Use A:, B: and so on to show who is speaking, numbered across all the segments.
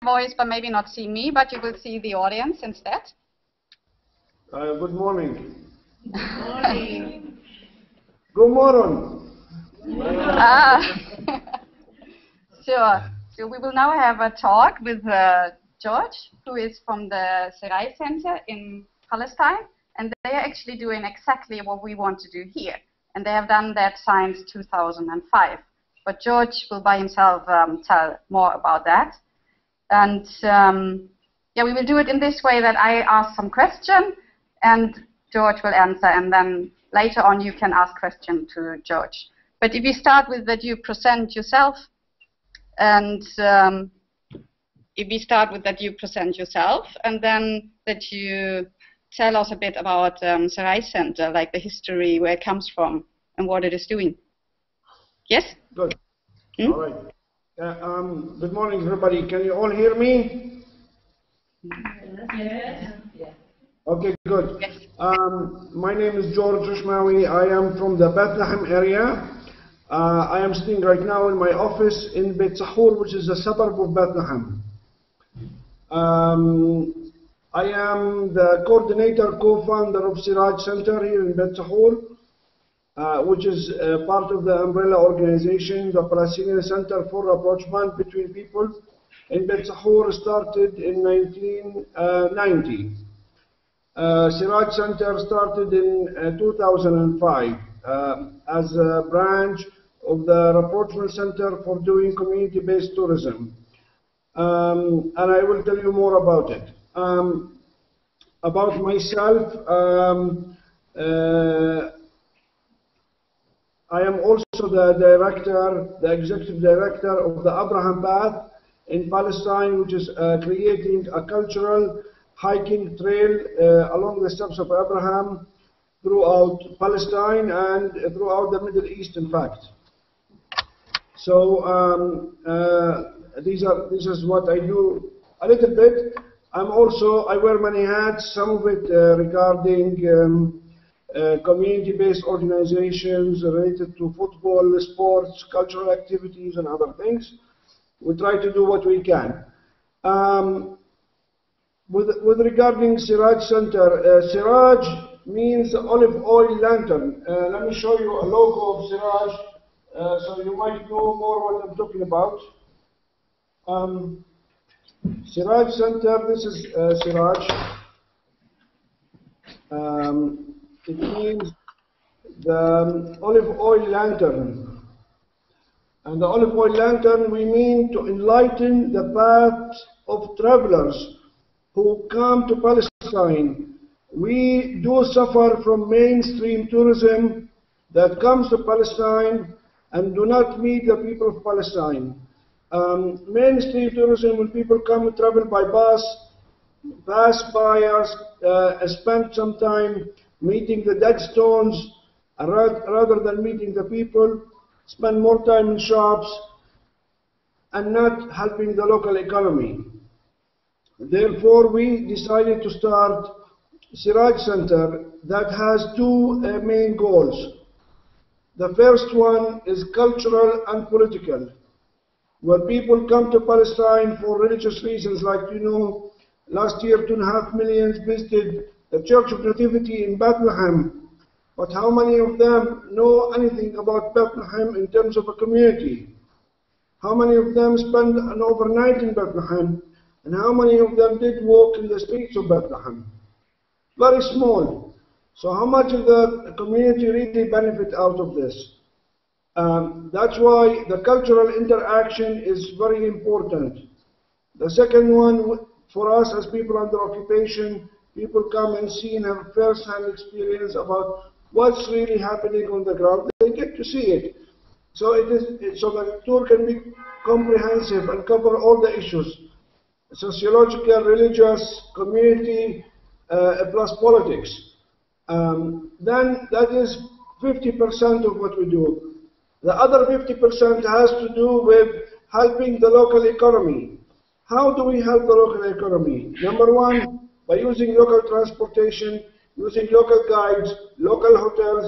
A: voice, but maybe not see me, but you will see the audience instead.
B: Good morning.
C: Good morning.
B: Good morning.
A: Sure. So we will now have a talk with George, who is from the Serai Center in Palestine, and they are actually doing exactly what we want to do here. And they have done that since 2005. But George will by himself tell more about that. And yeah, we will do it in this way, that I ask some question and George will answer, and then later on you can ask question to George. But if you start with that you present yourself, and if we start with that you present yourself, and then that you tell us a bit about Serai Center, like the history, where it comes from, and what it is doing. Yes?
B: Good. All right. Good morning, everybody. Can you all hear me?
C: Yes.
B: Okay, good.
A: Yes.
B: My name is George Rishmawi. I am from the Bethlehem area. I am sitting right now in my office in Beit Sahur, which is a suburb of Bethlehem. I am the coordinator, co-founder of Siraj Center here in Beit Sahur, which is part of the umbrella organization, the Palestinian Center for Rapprochement Between People in Beit Sahur, started in 1990. Siraj Center started in 2005 as a branch of the Rapprochement Center for doing community-based tourism. And I will tell you more about it. About myself, I am also the executive director of the Abraham Path in Palestine, which is creating a cultural hiking trail along the steps of Abraham throughout Palestine and throughout the Middle East, in fact. So this is what I do a little bit. I wear many hats, some of it regarding community-based organizations related to football, sports, cultural activities, and other things. We try to do what we can. With regarding Siraj Center, Siraj means olive oil lantern. Let me show you a logo of Siraj, so you might know more what I'm talking about. Siraj Center, this is Siraj. It means the olive oil lantern. And the olive oil lantern, we mean to enlighten the path of travelers who come to Palestine. We do suffer from mainstream tourism that comes to Palestine and do not meet the people of Palestine. Mainstream tourism, when people come and travel by bus, pass by us, spend some time meeting the dead stones, rather than meeting the people, spend more time in shops, and not helping the local economy. Therefore, we decided to start Siraj Center that has two main goals. The first one is cultural and political. When people come to Palestine for religious reasons, like you know, last year 2.5 million visited the Church of Nativity in Bethlehem. But how many of them know anything about Bethlehem in terms of a community? How many of them spend an overnight in Bethlehem? And how many of them did walk in the streets of Bethlehem? Very small. So how much of the community really benefit out of this? That's why the cultural interaction is very important. The second one, for us as people under occupation, people come and see and have first-hand experience about what's really happening on the ground. They get to see it. So so the tour can be comprehensive and cover all the issues: sociological, religious, community, plus politics. Then that is 50% of what we do. The other 50% has to do with helping the local economy. How do we help the local economy? Number one, by using local transportation, using local guides, local hotels,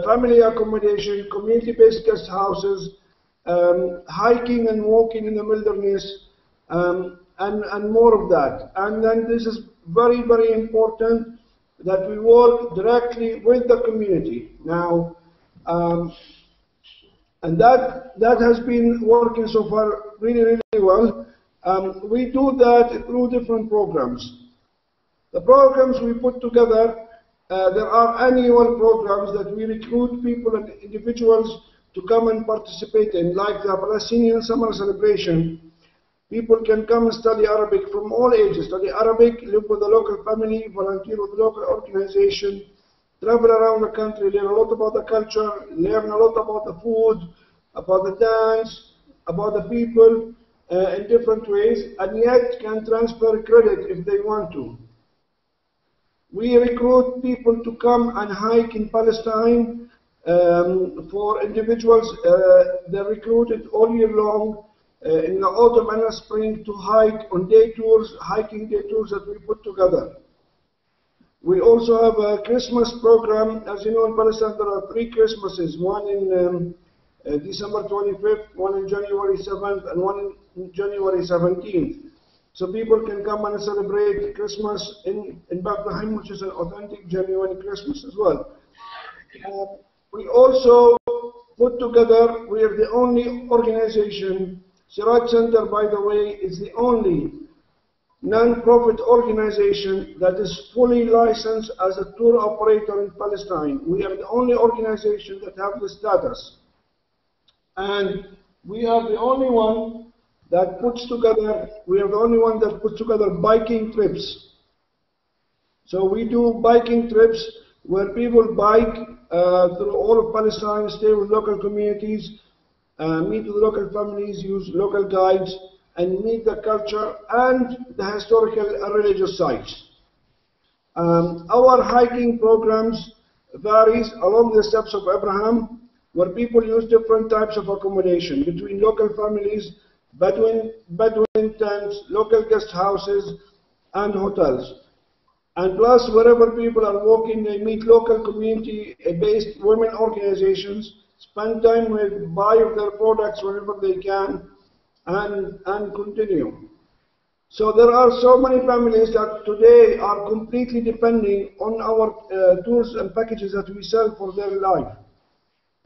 B: family accommodation, community-based guest houses, hiking and walking in the wilderness, and more of that. And then this is very, very important that we work directly with the community. Now, and that has been working so far really, really well. We do that through different programs. The programs we put together, there are annual programs that we recruit people and individuals to come and participate in, like the Palestinian Summer Celebration. People can come and study Arabic from all ages, study Arabic, live with the local family, volunteer with the local organization, travel around the country, learn a lot about the culture, learn a lot about the food, about the dance, about the people in different ways, and yet can transfer credit if they want to. We recruit people to come and hike in Palestine. For individuals, they're recruited all year long in the autumn and the spring to hike on day tours, hiking day tours that we put together. We also have a Christmas program. As you know, in Palestine there are 3 Christmases, one in December 25th, one in January 7th, and one in January 17th. So people can come and celebrate Christmas in Bethlehem, which is an authentic, genuine Christmas as well. We also put together, we are the only organization, Siraj Center, by the way, is the only non-profit organization that is fully licensed as a tour operator in Palestine. We are the only organization that have the status. And we are the only one that puts together, biking trips. So we do biking trips where people bike through all of Palestine, stay with local communities, meet with local families, use local guides, and meet the culture and the historical and religious sites. Our hiking programs varies along the steps of Abraham, where people use different types of accommodation between local families, Bedouin tents, local guest houses, and hotels. And plus, wherever people are walking, they meet local community-based women organizations, spend time with, buy their products whenever they can, and continue. So there are so many families that today are completely depending on our tours and packages that we sell for their life.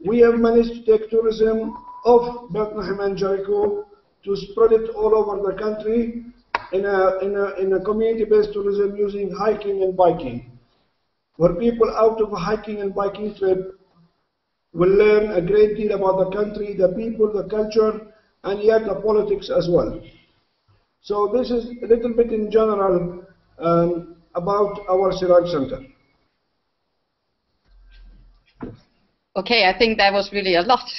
B: We have managed to take tourism off Bethlehem and Jericho to spread it all over the country in a community-based tourism using hiking and biking, where people out of a hiking and biking trip will learn a great deal about the country, the people, the culture, and yet the politics as well. So this is a little bit in general about our Siraj Center.
A: Okay, I think that was really a lot.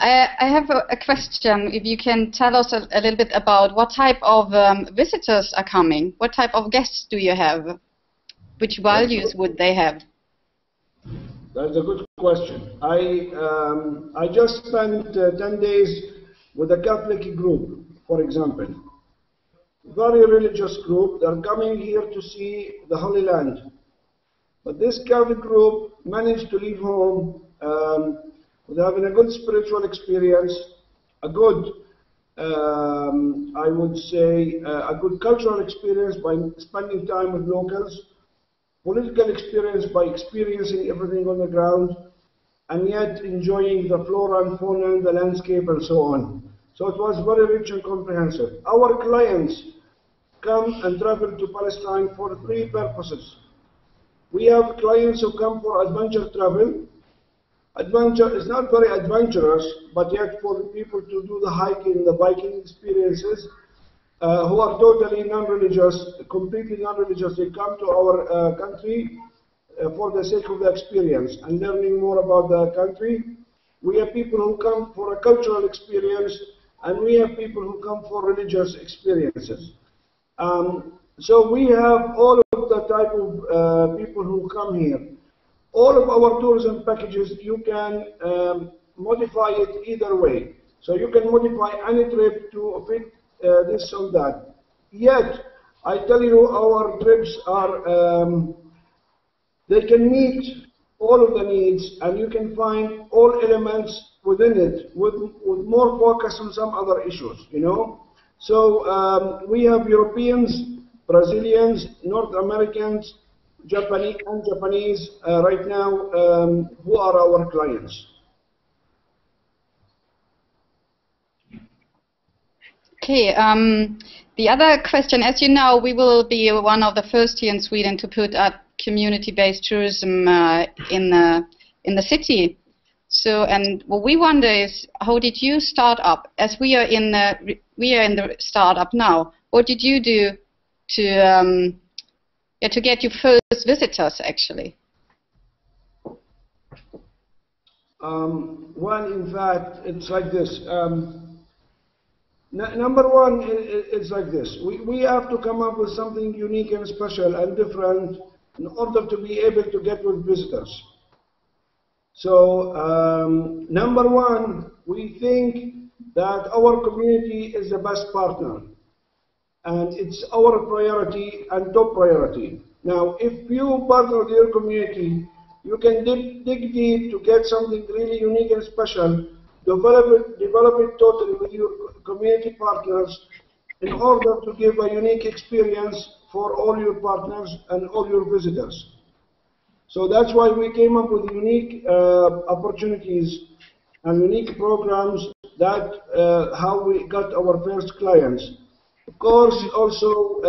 A: I have a question. If you can tell us a little bit about what type of visitors are coming. What type of guests do you have? Which values would they have?
B: That's a good question. I just spent 10 days with a Catholic group, for example. Very religious group. They're coming here to see the Holy Land. But this Catholic group managed to leave home with having a good spiritual experience, a good, I would say, a good cultural experience by spending time with locals, political experience by experiencing everything on the ground, and yet enjoying the flora and fauna and the landscape and so on. So it was very rich and comprehensive. Our clients come and travel to Palestine for 3 purposes. We have clients who come for adventure travel. Adventure is not very adventurous, but yet for people to do the hiking, the biking experiences, who are totally non-religious, completely non-religious. They come to our country for the sake of the experience and learning more about the country. We have people who come for a cultural experience, and we have people who come for religious experiences. So we have all of the type of people who come here. All of our tourism packages, you can modify it either way. So you can modify any trip to fit this or that. Yet, I tell you, our trips are, they can meet all of the needs, and you can find all elements within it with more focus on some other issues, you know. So we have Europeans, Brazilians, North Americans, Japanese right now who are our clients.
A: Okay, the other question, as you know, we will be one of the first here in Sweden to put up community-based tourism in the city. So, and what we wonder is, how did you start up? As we are in the startup now, what did you do to get your first visitors, actually?
B: Well, in fact, it's like this. Number one, it's like this. We have to come up with something unique and special and different in order to be able to get with visitors. So, number one, we think that our community is the best partner. And it's our priority and top priority. Now, if you partner with your community, you can dig deep to get something really unique and special, develop it totally with your community partners in order to give a unique experience for all your partners and all your visitors. So that's why we came up with unique opportunities and unique programs. That how we got our first clients. Of course, also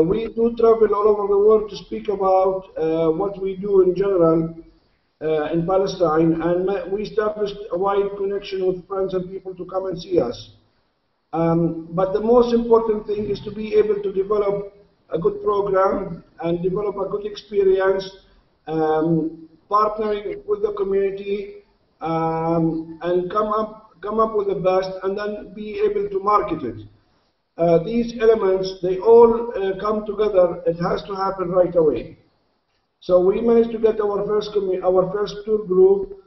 B: we do travel all over the world to speak about what we do in general in Palestine, and we established a wide connection with friends and people to come and see us. But the most important thing is to be able to develop a good program and develop a good experience, partnering with the community, and come up with the best, and then be able to market it. These elements, they all come together. It has to happen right away. So we managed to get our first tour group,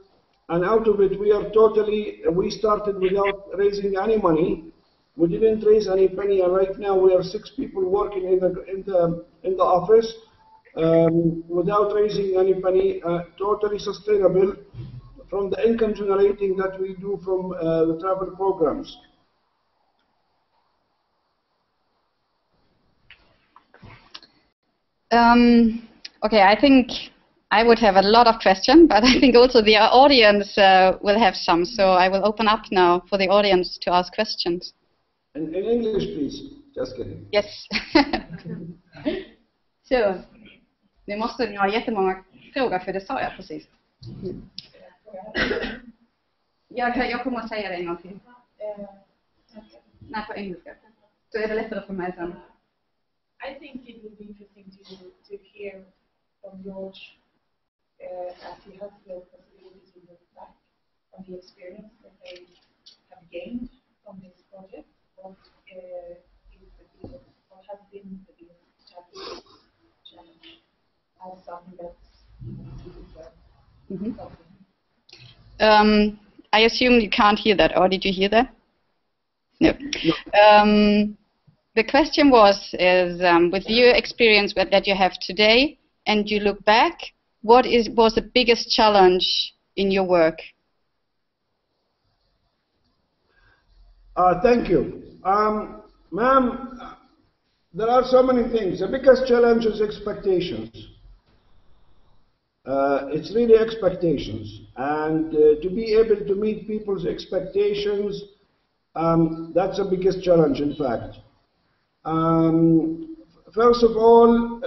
B: and out of it we started without raising any money. We didn't raise any penny, and right now we are 6 people working in the office without raising any penny, totally sustainable from the income generating that we do from the travel programs.
A: Okay, I think I would have a lot of questions, but I think also the audience will have some. So I will open up now for the audience to ask questions.
B: In English, please. Just kidding.
A: Yes. Så, nu måste ni ha jättemånga frågor, för det sa jag precis. Jag kommer att säga det en gång till. Nej, på engelska. Så är det lättare för mig sen.
C: I think it would be interesting to hear from George as he has the possibility to look back on the experience that they have gained from this project. What has been the biggest challenge as something that's
A: I assume you can't hear that, or did you hear that? No. The question was, with your experience that you have today, and you look back, what was the biggest challenge in your work?
B: Thank you. Ma'am, there are so many things. The biggest challenge is expectations. It's really expectations. And to be able to meet people's expectations, that's the biggest challenge, in fact. First of all,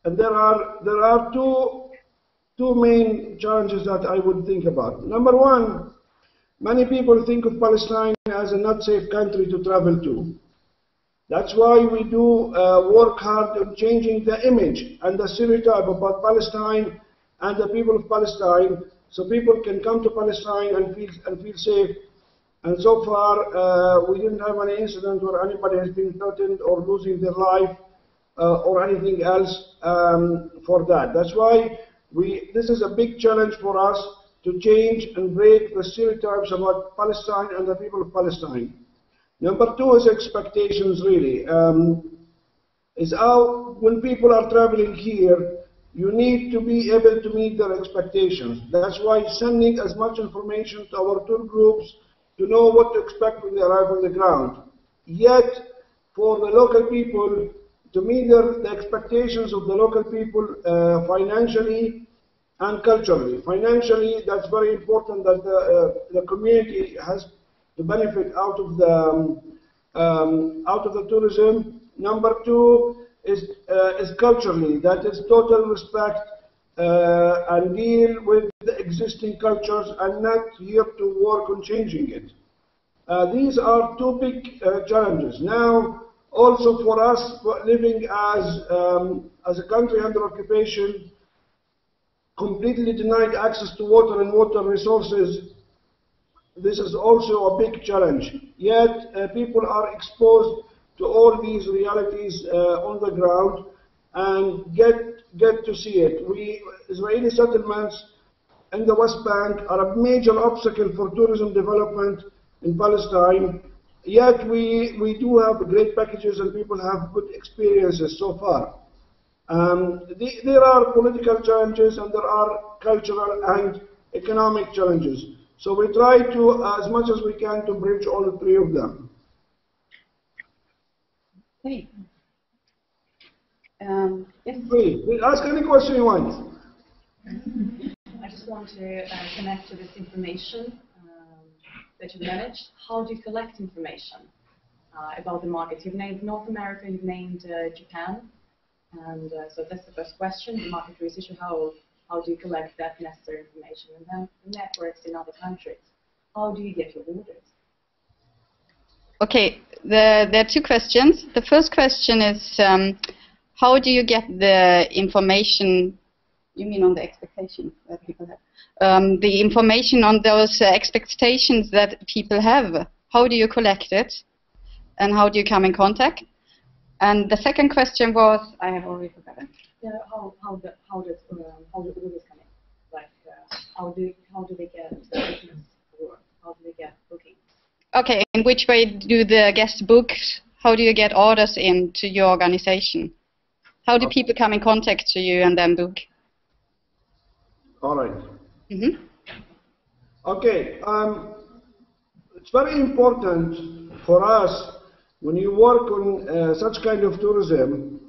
B: there are two main challenges that I would think about. Number one, many people think of Palestine as a not safe country to travel to. That's why we do work hard on changing the image and the stereotype about Palestine and the people of Palestine, so people can come to Palestine and feel safe. And so far, we didn't have any incident where anybody has been threatened or losing their life or anything else for that. That's why this is a big challenge for us to change and break the stereotypes about Palestine and the people of Palestine. Number two is expectations, really. Is how, when people are traveling here, you need to be able to meet their expectations. That's why sending as much information to our tour groups to know what to expect when they arrive on the ground. Yet, for the local people, to meet the expectations of the local people financially and culturally. Financially, that's very important that the community has the benefit out of the tourism. Number two is culturally, that is total respect and deal with the existing cultures and not here to work on changing it. These are two big challenges. Now, also for us living as a country under occupation, completely denied access to water and water resources, this is also a big challenge. Yet people are exposed to all these realities on the ground and get to see it. Israeli settlements in the West Bank are a major obstacle for tourism development in Palestine. Yet we do have great packages and people have good experiences so far. There are political challenges and there are cultural and economic challenges. So we try to, as much as we can, to bridge all the three of them.
A: Okay. Yes.
B: Please, ask any question you want.
D: I just want to connect to this information that you manage. How do you collect information about the markets? You've named North America, you've named Japan, and so that's the first question. The market research, how do you collect that necessary information? And then the networks in other countries. How do you get your orders?
A: Okay, there are two questions. The first question is, how do you get the information, you mean on the expectations that people have? The information on those expectations that people have, how do you collect it? And how do you come in contact? And the second question was, I have already forgotten.
D: How the orders come in? Like, how do they get business or how do they get bookings?
A: Okay, in which way do the guests book? How do you get orders into your organization? How do people come in contact to you and then book?
B: All right.
A: Mm-hmm.
B: Okay. It's very important for us when you work on such kind of tourism.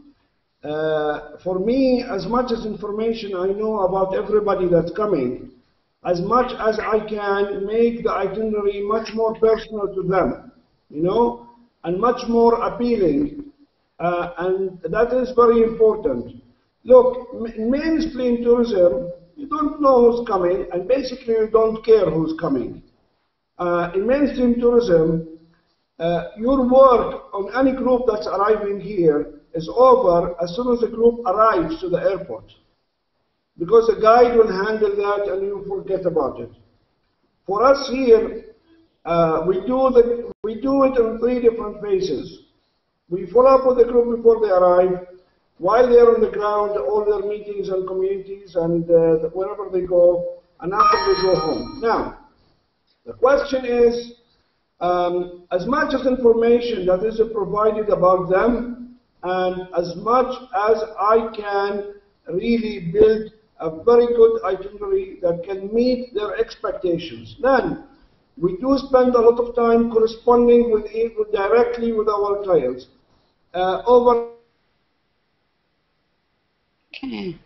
B: For me, as much as information I know about everybody that's coming, as much as I can make the itinerary much more personal to them, you know, and much more appealing, and that is very important. Look, in mainstream tourism, you don't know who's coming, and basically you don't care who's coming. In mainstream tourism, your work on any group that's arriving here is over as soon as the group arrives to the airport, because the guide will handle that and you forget about it. For us here, we do it in three different phases. We follow up with the group before they arrive, while they're on the ground, all their meetings and communities and wherever they go, and after they go home. Now, the question is, as much as information that is provided about them, and as much as I can really build a very good itinerary that can meet their expectations. Then, we do spend a lot of time corresponding directly with our clients. Okay.